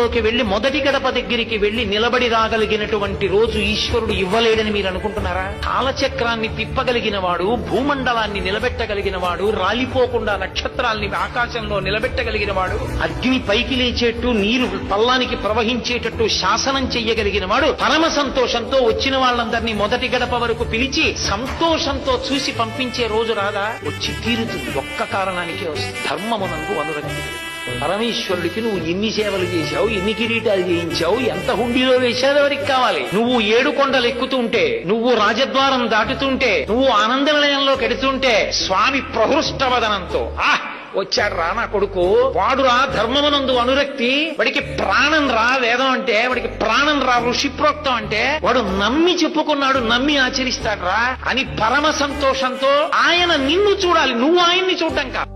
ఆలయంలోకి వెళ్లి మొదటి గడప దగ్గరికి వెళ్లి నిలబడి రాగలిగినటువంటి రోజు ఈశ్వరుడు ఇవ్వలేడని మీరు అనుకుంటున్నారా? కాలచక్రాన్ని తిప్పగలిగిన వాడు, భూమండలాన్ని నిలబెట్టగలిగిన వాడు, రాలిపోకుండా నక్షత్రాల్ని ఆకాశంలో నిలబెట్టగలిగిన వాడు, అగ్ని పైకి లేచేట్టు నీరు పల్లానికి ప్రవహించేటట్టు శాసనం చెయ్యగలిగిన వాడు పరమ సంతోషంతో వచ్చిన వాళ్ళందరినీ మొదటి గడప వరకు పిలిచి సంతోషంతో చూసి పంపించే రోజు రాదా? వచ్చి తీరుతుంది. ఒక్క కారణానికే వస్తుంది, ధర్మమునందు అనురక్తి. పరమేశ్వరుడికి నువ్వు ఎన్ని సేవలు చేశావు, ఎన్ని కిరీటాలు చేయించావు, ఎంత హుండీలో వేశావు ఎవరికి కావాలి? నువ్వు 7 కొండలు ఎక్కుతుంటే, నువ్వు రాజద్వారం దాటుతుంటే, నువ్వు ఆనంద నిలయంలోకి ఎడుతుంటే స్వామి ప్రహృష్టవదనంతో వచ్చాడు రా నా కొడుకు, వాడురా ధర్మమునందు అనురక్తి, వాడికి ప్రాణం రా వేదం అంటే, వాడికి ప్రాణం రా ఋషిప్రోక్తం అంటే, వాడు నమ్మి చెప్పుకున్నాడు, నమ్మి ఆచరిస్తాడు రా అని పరమ సంతోషంతో ఆయన నిన్ను చూడాలి, నువ్వు ఆయన్ని చూడటం కాదు.